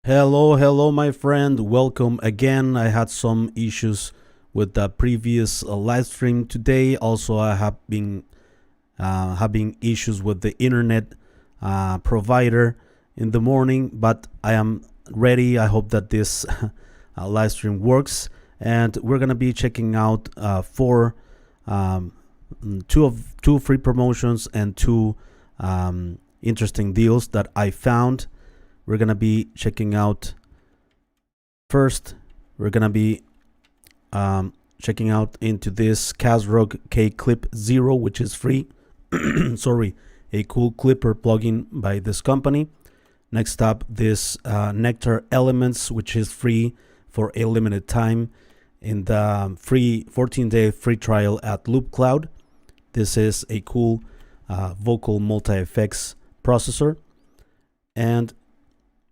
Hello, my friend. Welcome again. I had some issues with the previous live stream today. Also, I have been having issues with the internet provider in the morning, but I am ready. I hope that this live stream works, and we're gonna be checking out four, um, two free promotions and two interesting deals that I found. We're gonna be checking out first. We're gonna be checking out into this Kazrog KClip Zero, which is free. Sorry, a cool clipper plugin by this company. Next up, this Nectar Elements, which is free for a limited time in the free 14-day free trial at Loopcloud. This is a cool vocal multi-effects processor. And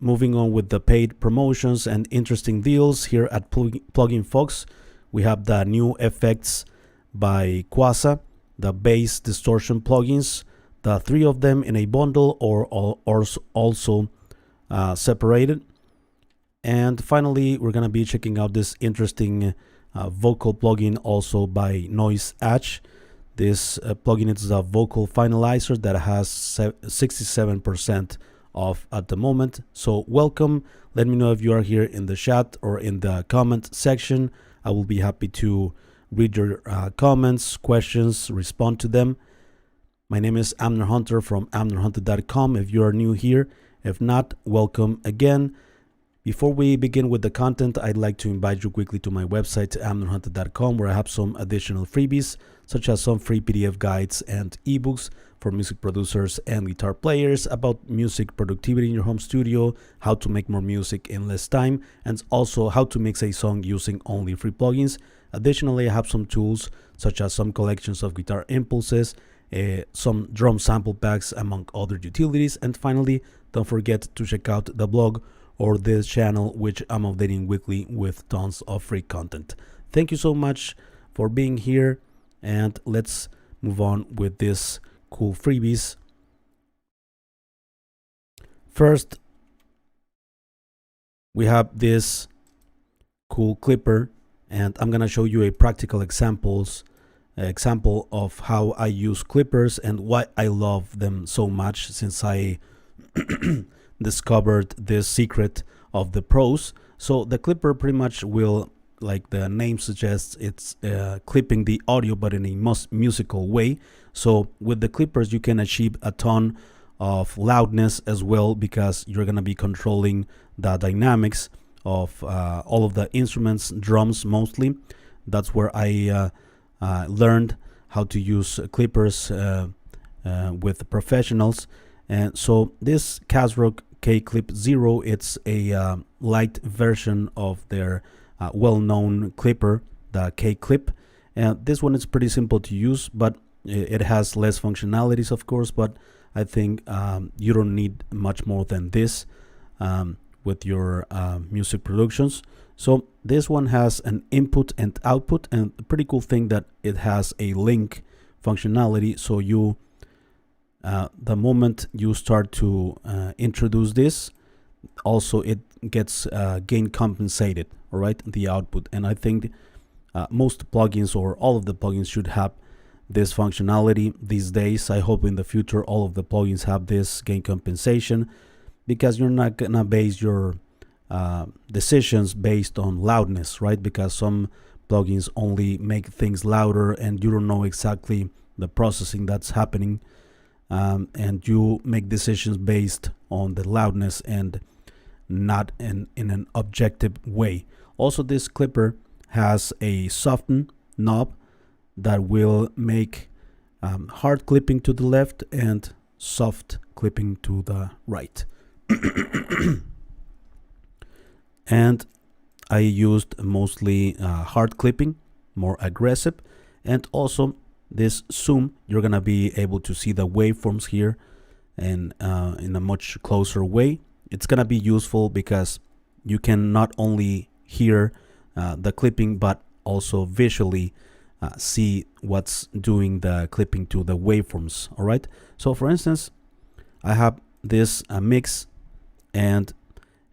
moving on with the paid promotions and interesting deals here at Plugin Fox, we have the new effects by Kuassa, the bass distortion plugins, the three of them in a bundle or also separated. And finally, we're gonna be checking out this interesting vocal plugin also by Noiseash. This plugin is a vocal finalizer that has 67% off at the moment. So welcome. Let me know if you are here in the chat or in the comment section. I will be happy to read your comments, questions, respond to them. My name is Amner Hunter from amnerhunter.com if you are new here. If not, welcome again. Before we begin with the content, I'd like to invite you quickly to my website, amnerhunter.com, where I have some additional freebies, such as some free PDF guides and ebooks for music producers and guitar players about music productivity in your home studio, how to make more music in less time, and also how to mix a song using only free plugins. Additionally, I have some tools, such as some collections of guitar impulses, some drum sample packs, among other utilities. And finally, don't forget to check out the blog or this channel, which I'm updating weekly with tons of free content. Thank you so much for being here, and let's move on with this cool freebies. First, we have this cool clipper, and I'm gonna show you a practical example of how I use clippers and why I love them so much since I discovered this secret of the pros. So the clipper pretty much will, like the name suggests, it's clipping the audio but in a musical way. So with the clippers you can achieve a ton of loudness as well, because you're going to be controlling the dynamics of all of the instruments, drums mostly. That's where I learned how to use clippers with professionals. And so this Kazrog KClip Zero, it's a light version of their well-known clipper, the KClip. And this one is pretty simple to use, but it has less functionalities, of course, but I think you don't need much more than this with your music productions. So this one has an input and output, and a pretty cool thing that it has a link functionality. So you the moment you start to introduce this, also it gets gain compensated, all right, the output. And I think most plugins or all of the plugins should have this functionality these days. I hope in the future all of the plugins have this gain compensation, because you're not gonna base your decisions based on loudness, right? Because some plugins only make things louder and you don't know exactly the processing that's happening, and you make decisions based on the loudness and not in an objective way. Also, this clipper has a soften knob that will make hard clipping to the left and soft clipping to the right. And I used mostly hard clipping, more aggressive. And also this zoom, you're gonna be able to see the waveforms here and in a much closer way. It's gonna be useful because you can not only hear the clipping but also visually see what's doing the clipping to the waveforms. All right, so for instance, I have this mix, and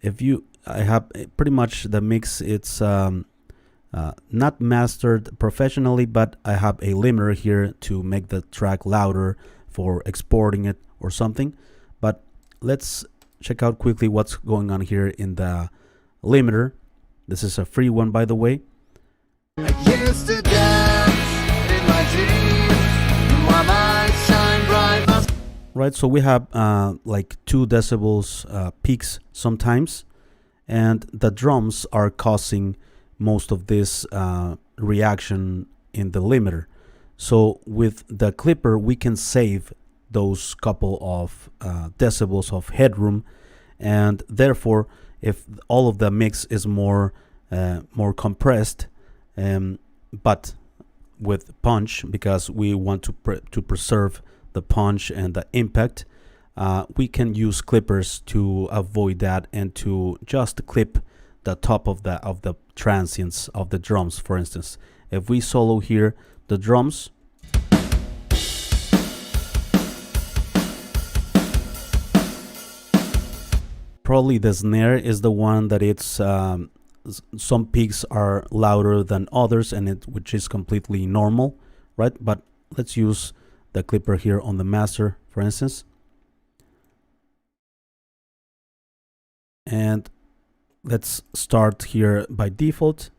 if you, I have pretty much the mix. It's not mastered professionally, but I have a limiter here to make the track louder for exporting it or something. But let's check out quickly what's going on here in the limiter. This is a free one, by the way. I used to dance in my dreams, my light shine bright. Right, so we have like 2 decibels peaks sometimes, and the drums are causing most of this reaction in the limiter. So with the clipper we can save those couple of decibels of headroom, and therefore if all of the mix is more compressed, but with punch, because we want to preserve the punch and the impact, we can use clippers to avoid that and to just clip the top of the transients of the drums. For instance, if we solo here the drums, probably the snare is the one that it's some peaks are louder than others, and which is completely normal, right? But let's use the clipper here on the master, for instance, and let's start here by default.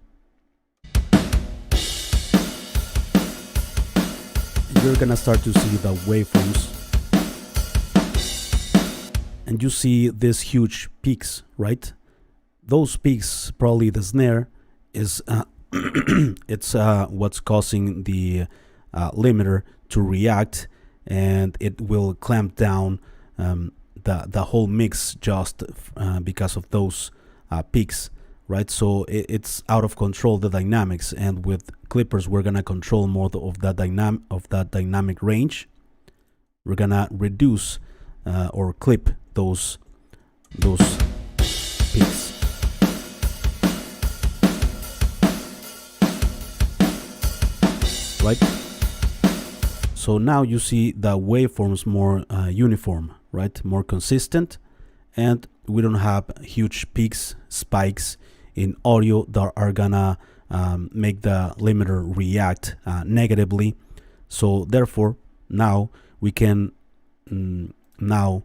You're gonna start to see the waveforms, and you see these huge peaks, right? Those peaks, probably the snare is it's what's causing the limiter to react, and it will clamp down the whole mix just because of those peaks, right? So it's out of control, the dynamics, and with clippers we're gonna control more of that dynamic range. We're gonna reduce or clip those peaks. Right? So now you see the waveforms more uniform, right? More consistent, and we don't have huge peaks, spikes in audio that are gonna make the limiter react negatively. So therefore, now we can now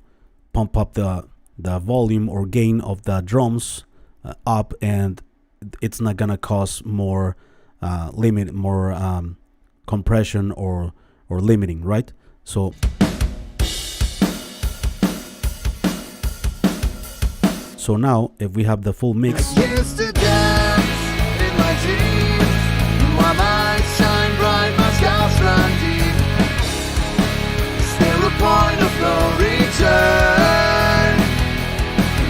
pump up the volume or gain of the drums up, and it's not gonna cause more compression or limiting, right? So now if we have the full mix, I used to dance in my dreams, my light shine bright, my scars run deep. Still a point of no return.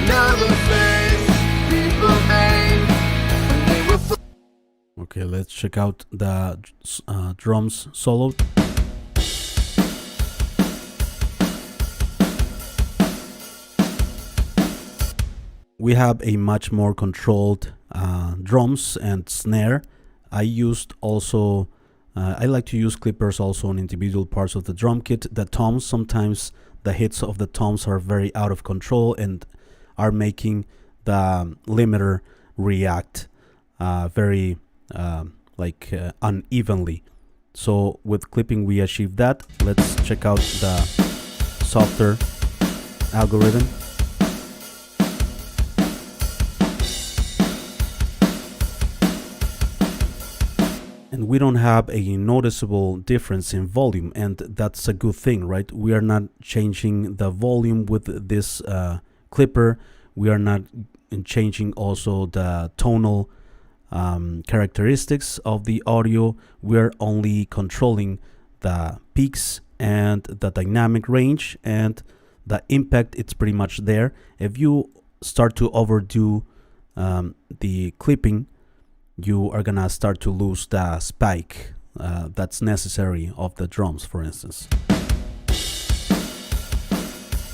Another face people made when they were okay, let's check out the drums solo. We have a much more controlled drums and snare. I used also, I like to use clippers also on individual parts of the drum kit. The toms, sometimes the hits of the toms are very out of control and are making the limiter react very unevenly. So with clipping we achieve that. Let's check out the softer algorithm. And we don't have a noticeable difference in volume, and that's a good thing, right? We are not changing the volume with this clipper. We are not changing also the tonal characteristics of the audio. We're only controlling the peaks and the dynamic range, and the impact, it's pretty much there. If you start to overdo the clipping, you are gonna start to lose the spike that's necessary of the drums, for instance,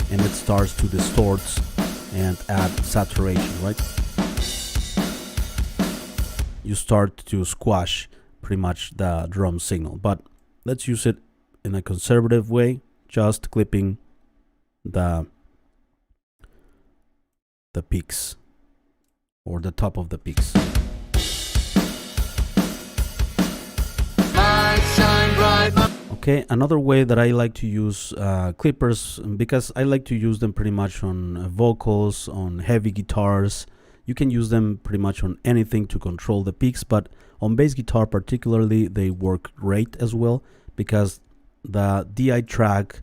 and it starts to distort and add saturation, right? You start to squash pretty much the drum signal. But let's use it in a conservative way, just clipping the peaks or the top of the peaks. Okay, another way that I like to use clippers, because I like to use them pretty much on vocals, on heavy guitars. You can use them pretty much on anything to control the peaks, but on bass guitar particularly, they work great as well, because the DI tracks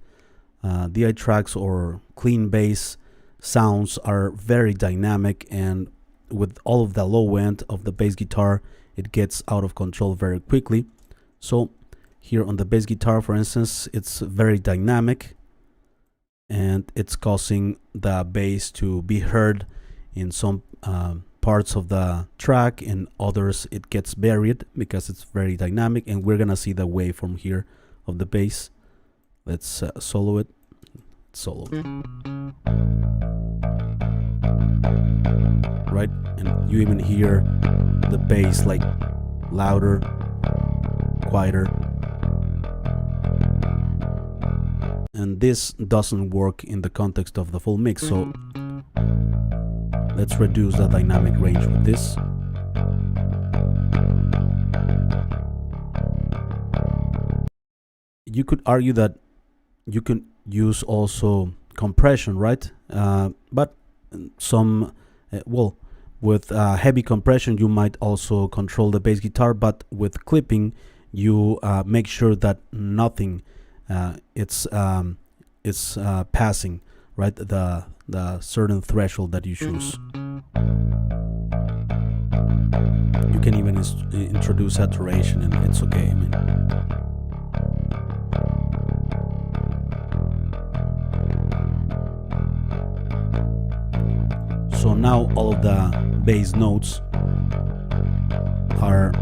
or clean bass sounds are very dynamic, and with all of the low end of the bass guitar, it gets out of control very quickly. So here on the bass guitar, for instance, it's very dynamic, and it's causing the bass to be heard in some parts of the track, and others it gets buried because it's very dynamic. And we're gonna see the waveform here of the bass. Let's solo it. Solo. Right, and you even hear the bass like louder, quieter. And this doesn't work in the context of the full mix, so let's reduce the dynamic range with this. You could argue that you can use also compression, right? But some, well, with heavy compression, you might also control the bass guitar, but with clipping, you make sure that nothing it's passing, right, the certain threshold that you choose. You can even introduce saturation, and it's okay. I mean, so now all of the bass notes are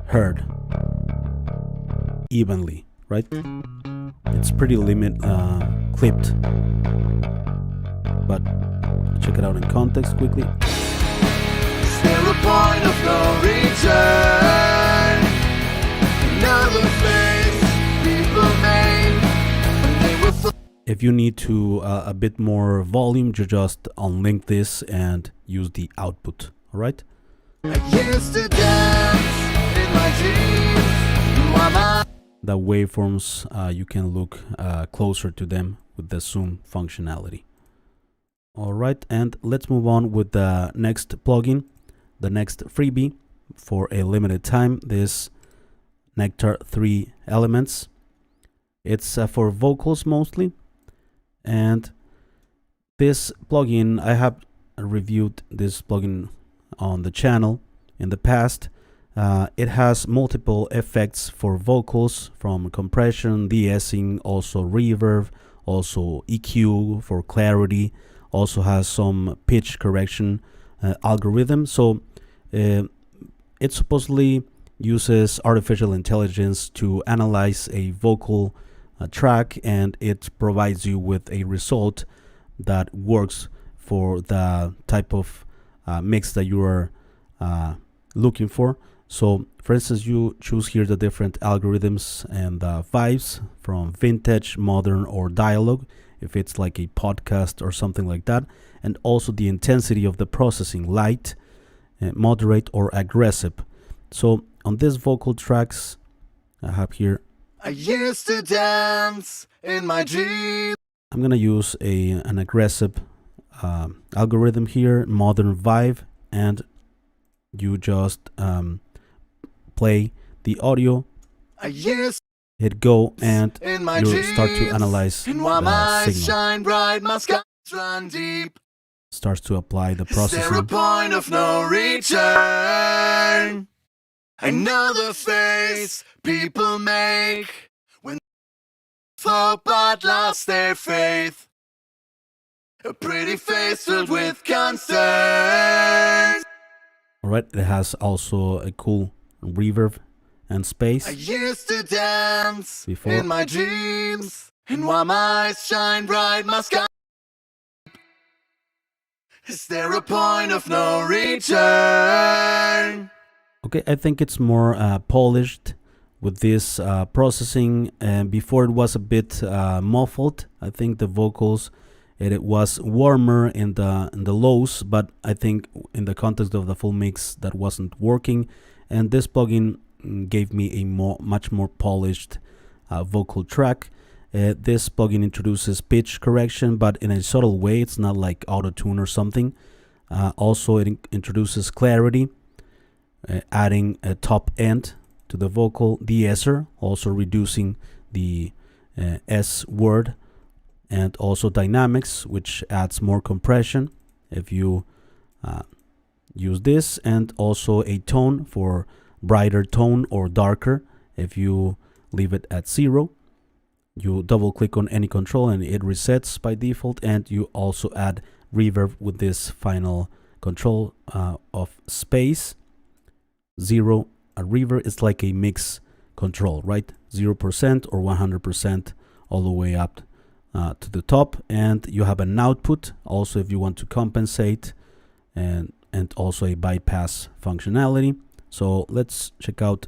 heard evenly, right? It's pretty clipped, but check it out in context quickly. Is there a point of no return? Another face people made when they were If you need to a bit more volume, you just unlink this and use the output. All right. I used to dance in my dreams. The waveforms, you can look closer to them with the zoom functionality. All right, and let's move on with the next plugin, the next freebie for a limited time. This Nectar Elements. It's for vocals mostly, and this plugin, I have reviewed this plugin on the channel in the past. It has multiple effects for vocals, from compression, de-essing, also reverb, also EQ for clarity, also has some pitch correction algorithm. So it supposedly uses artificial intelligence to analyze a vocal track, and it provides you with a result that works for the type of mix that you are looking for. So for instance, you choose here the different algorithms and vibes, from vintage, modern, or dialogue, if it's like a podcast or something like that, and also the intensity of the processing, light, moderate, or aggressive. So on these vocal tracks, I have here, I used to dance in my dreams. I'm gonna use an aggressive algorithm here, modern vibe, and you just play the audio, hit go, and you start to analyze the signal. Shine bright, my skies run deep. Starts to apply the Is there a processing. point of no return? Another face people make when hope but lost their faith. A pretty face filled with concerns. Alright, it has also a cool reverb and space. I used to dance Before. in my dreams, and while my eyes shine bright, my sky. Is there a point of no return? Okay, I think it's more polished with this processing, and before it was a bit muffled. I think the vocals, It was warmer in the lows, but I think in the context of the full mix that wasn't working, and this plugin gave me a much more polished vocal track. This plugin introduces pitch correction, but in a subtle way. It's not like auto-tune or something. Also, it introduces clarity, adding a top end to the vocal de-esser, also reducing the S word, and also dynamics, which adds more compression if you use this, and also a tone for brighter tone or darker if you leave it at 0. You double click on any control and it resets by default, and you also add reverb with this final control of space 0. A reverb is like a mix control, right? 0% or 100% all the way up to the top, and you have an output also if you want to compensate, and also a bypass functionality. So let's check out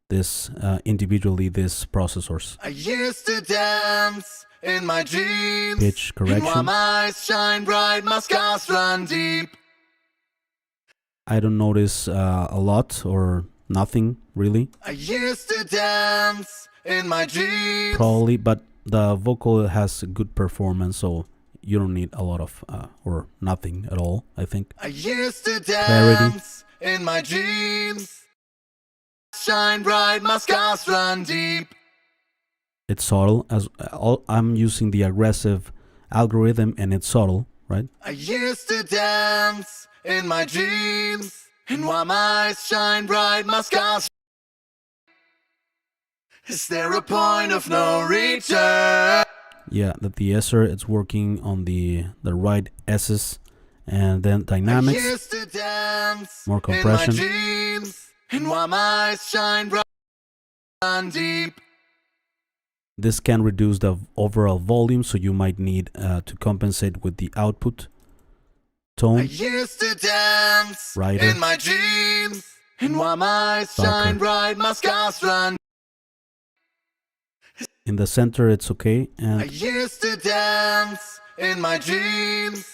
this individually, these processors. I used to dance in my dreams. Pitch correction. While my eyes shine bright, my scars run deep. I don't notice a lot or nothing really. I used to dance in my dreams. Probably, but the vocal has a good performance, so you don't need a lot of or nothing at all, I think. I used to Clarity. dance in my dreams. Shine bright, my scars run deep. It's subtle, as I'm using the aggressive algorithm, and it's subtle, right? I used to dance in my dreams, and while my eyes shine bright, my scars. Is there a point of no return? Yeah, the de-esser, it's working on the right S's, and then dynamics, I used to dance more compression. in my dreams, and while my eyes shine bright, run deep. This can reduce the overall volume, so you might need to compensate with the output I tone. used to dance Brighter. in my dreams, and while my eyes Darker. shine bright, my scars run. In the center, it's okay, I and used to dance in my dreams.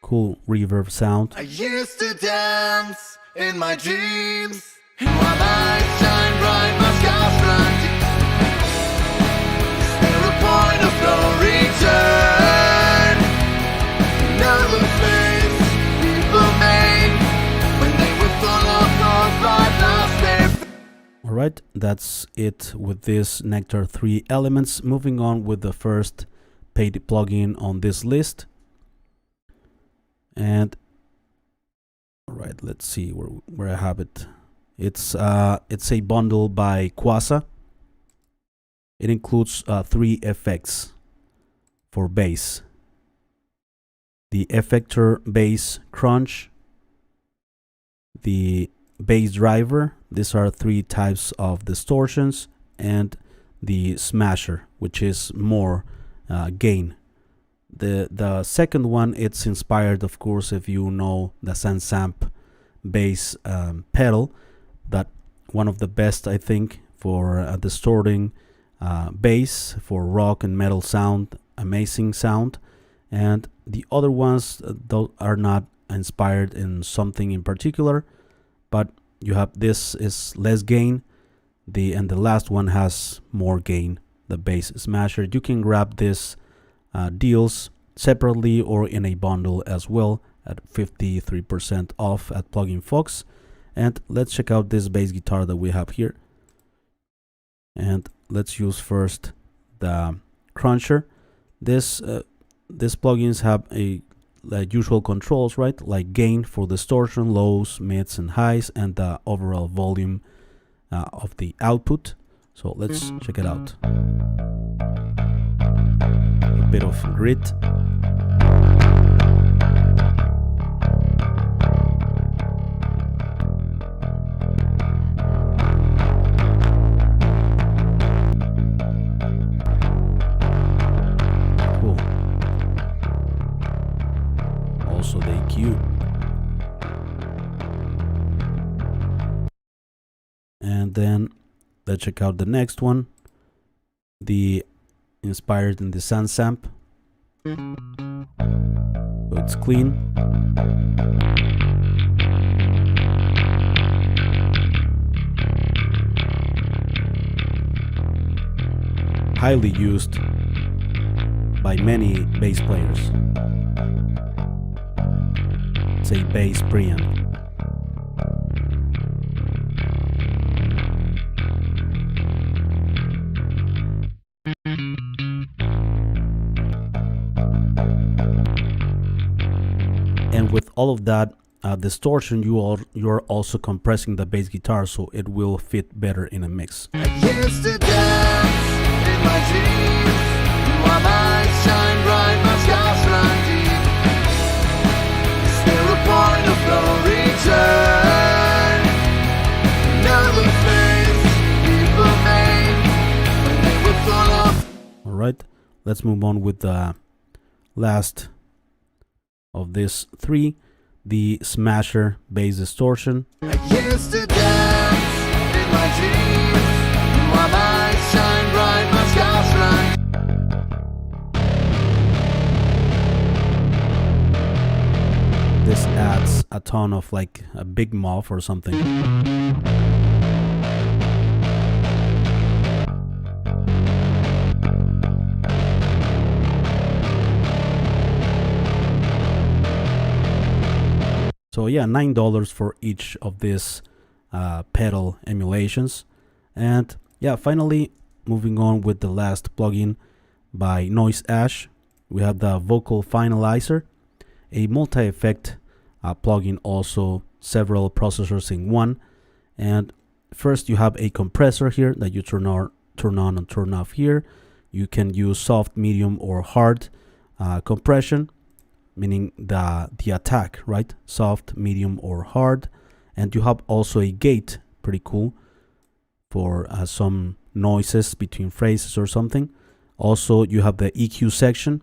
cool reverb sound. I used to dance in my dreams, and while my eyes shine bright, my scars run deep. Is there a point of no return? Another face people made when they were full of hope but lost their faith. Alright, that's it with this Nectar 3 Elements. Moving on with the first paid plugin on this list. And alright, let's see where I have it. It's a bundle by Kuassa. It includes 3 effects for bass: the Efektor bass crunch, the bass driver, these are 3 types of distortions, and the smasher, which is more gain. The second one, it's inspired, of course, if you know the Sansamp bass pedal, that one of the best, I think, for distorting bass, for rock and metal sound, amazing sound. And the other ones are not inspired in something in particular, but you have this is less gain, and the last one has more gain, the bass smasher. You can grab this deals separately or in a bundle as well at 53% off at Plugin Fox. And let's check out this bass guitar that we have here. And let's use first the cruncher. This plugins have like usual controls, right? Like gain for distortion, lows, mids, and highs, and the overall volume of the output. So let's check it out. A bit of grit. Cool. Also the EQ. And then let's check out the next one. The inspired in the Sansamp. So it's clean. Highly used by many bass players. It's a bass preamp. And with all of that distortion, you're also compressing the bass guitar, so it will fit better in a mix. I used to dance in my dreams. My lights shine bright, my scars run deep. Still a point of no return. Another face people made when they were full of. All right, let's move on with the last of these three, the Smasher bass distortion. I used to dance in my dreams. My lights shine bright, my scars run. This adds a ton of like a big muff or something. So yeah, $9 for each of these pedal emulations. And yeah, finally moving on with the last plugin by Noiseash. We have the Vocal Finalizer, a multi-effect plugin, also several processors in one. And first you have a compressor here that you turn on and turn off here. You can use soft, medium, or hard compression, meaning the attack, right? Soft, medium, or hard. And you have also a gate, pretty cool, for some noises between phrases or something. Also, you have the EQ section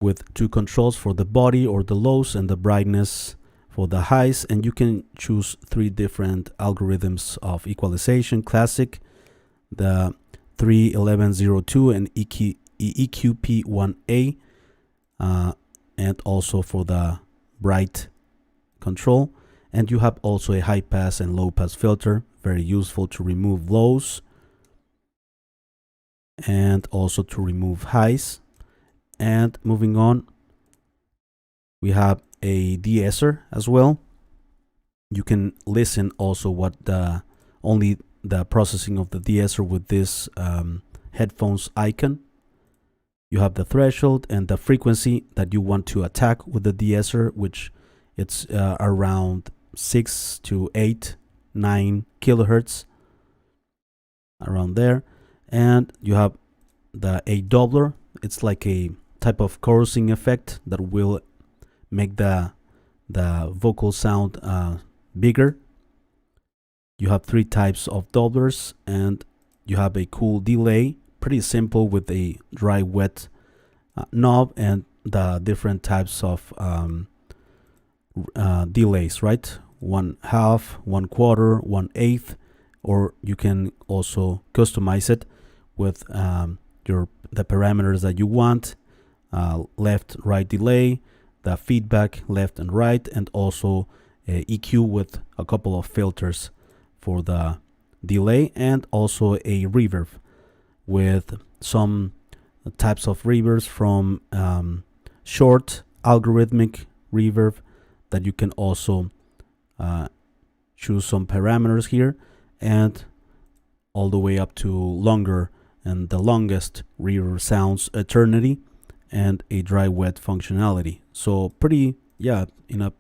with two controls for the body or the lows and the brightness for the highs. And you can choose three different algorithms of equalization: classic, the 31102, and EQP1A. And also for the bright control. And you have also a high pass and low pass filter, very useful to remove lows and also to remove highs. And moving on, we have a de-esser as well. You can listen also what only the processing of the de-esser with this headphones icon. You have the threshold and the frequency that you want to attack with the de-esser, which it's around 6 to 8, 9 kilohertz, around there. And you have a doubler. It's like a type of chorusing effect that will make the vocal sound bigger. You have three types of doublers, and you have a cool delay. Pretty simple with a dry wet knob and the different types of delays, right? 1/2, 1/4, 1/8, or you can also customize it with the parameters that you want. Left, right delay, the feedback left and right, and also EQ with a couple of filters for the delay, and also a reverb with some types of reverbs from short algorithmic reverb that you can also choose some parameters here, and all the way up to longer, and the longest reverb sounds eternity, and a dry wet functionality. So pretty, yeah, in a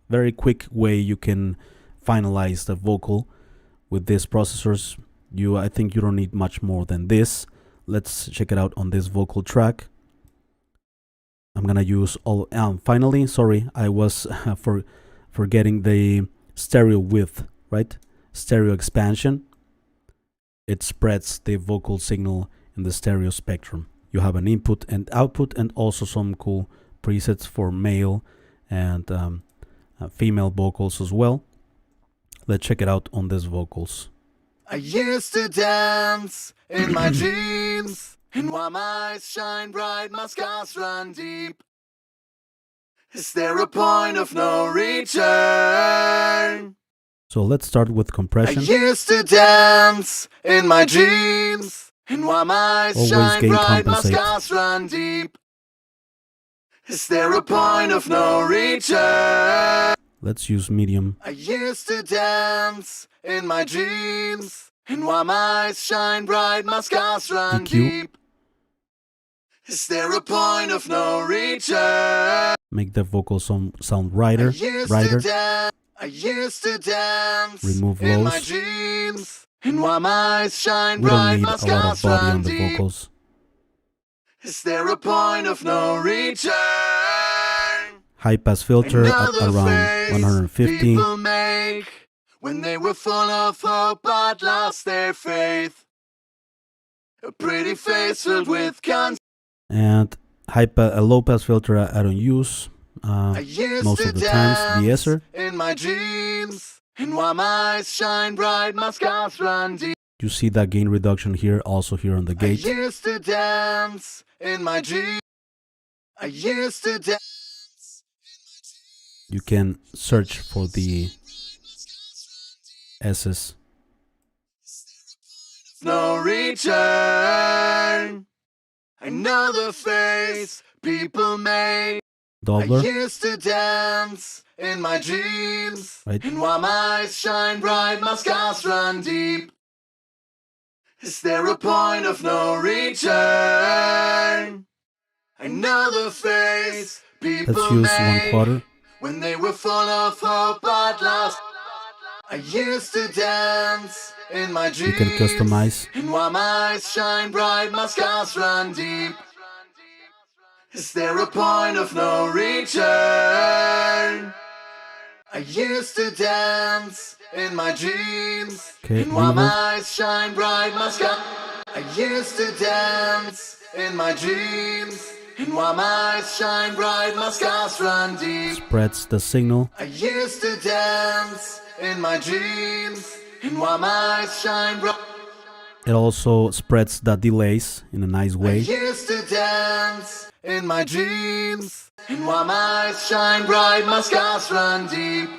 very quick way you can finalize the vocal with these processors. I think you don't need much more than this. Let's check it out on this vocal track. I'm gonna use all. Finally, sorry, I was forgetting the stereo width, right? Stereo expansion. It spreads the vocal signal in the stereo spectrum. You have an input and output, and also some cool presets for male and female vocals as well. Let's check it out on these vocals. I used to dance in my dreams. And while my eyes shine bright, my scars run deep. Is there a point of no return? So let's start with I compression. used to dance in my dreams, and while my eyes Always shine gain bright, my compensate. scars run deep. Is there a point of no return? Let's use medium. I used to dance in my dreams, and while my eyes shine bright, my scars run EQ. deep. Is there a point of no return? Make the vocal sound I brighter. used to dance Remove in my lows. dreams, and while my eyes shine We don't bright, need my a lot of scars body run on the deep. vocals. Is there a point of no return? High pass filter at Another around face 150. people make when they were full of hope but lost their faith. A pretty face filled with And a low pass filter I don't use I used most to of the times. dance De-esser. in my dreams, and while my eyes shine bright, my scars run deep. You see that gain reduction here, also here on the I gate. used to dance in my dreams. I used to dance. You can search for the S's. No return. I know the face people make. I Doubler. used to dance in my dreams, Right. and while my eyes shine bright, my scars run deep. Is there a point of no return? I know the face people Let's use make 1/4. when they were full of hope but lost. I used to dance in my You dreams, can customize. and while my eyes shine bright, my scars run deep. Is there a point of no return? I used to dance in my dreams, Okay, and while reverb. my eyes shine bright, my scars. I used to dance in my dreams, and while my eyes shine bright, my scars run deep. Spreads the signal. I used to dance in my dreams, and while my eyes shine bright. It also spreads the delays in a nice I way. used to dance in my dreams, and while my eyes shine bright, my scars run deep.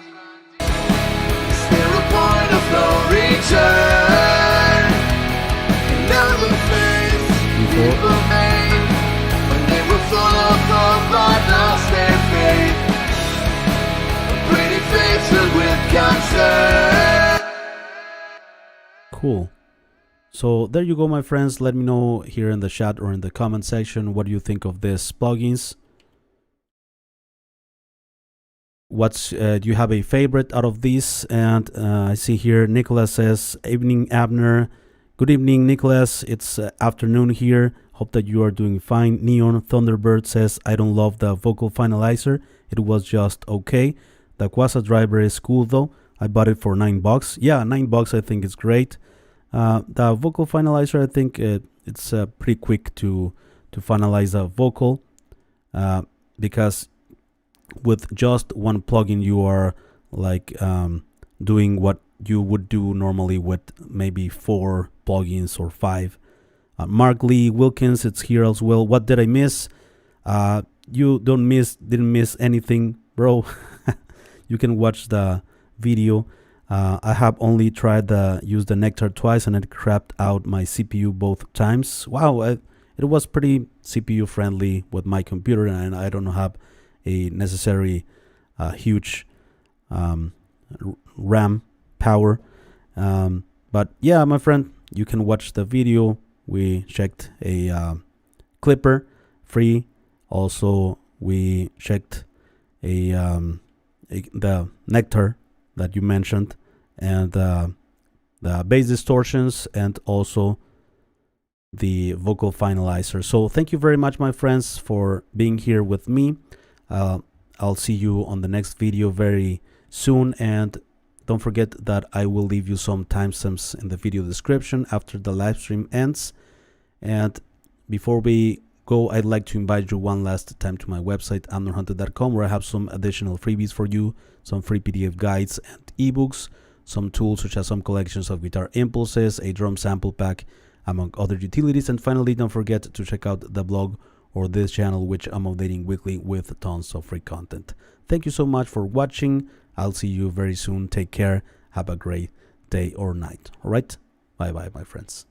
Is there a point of no return? Another face people made when they were full of hope but lost their faith. A pretty face filled with concern. Cool. So there you go, my friends. Let me know here in the chat or in the comment section what do you think of these plugins. Do you have a favorite out of these? And I see here Nicholas says, "Evening, Abner." Good evening, Nicholas. It's afternoon here. Hope that you are doing fine. Neon Thunderbird says, "I don't love the vocal finalizer. It was just okay. The Kuassa driver is cool though. I bought it for $9. Yeah, $9 I think is great. The vocal finalizer, I think it's pretty quick to finalize a vocal because with just one plugin you are like doing what you would do normally with maybe 4 plugins or 5. Mark Lee Wilkins, it's here as well. What did I miss? You didn't miss anything, bro. You can watch the video. I have only tried use the Nectar twice and it crapped out my CPU both times. Wow, it was pretty CPU friendly with my computer, and I don't have a necessary huge RAM power. But yeah, my friend, you can watch the video. We checked a clipper free. Also, we checked the Nectar that you mentioned, and the bass distortions, and also the vocal finalizer. So thank you very much, my friends, for being here with me. I'll see you on the next video very soon, and don't forget that I will leave you some timestamps in the video description after the live stream ends. And before we go, I'd like to invite you one last time to my website, amnorhunter.com, where I have some additional freebies for you, some free PDF guides and ebooks, some tools such as some collections of guitar impulses, a drum sample pack, among other utilities. And finally, don't forget to check out the blog or this channel, which I'm updating weekly with tons of free content. Thank you so much for watching. I'll see you very soon. Take care. Have a great day or night. All right? Bye bye, my friends.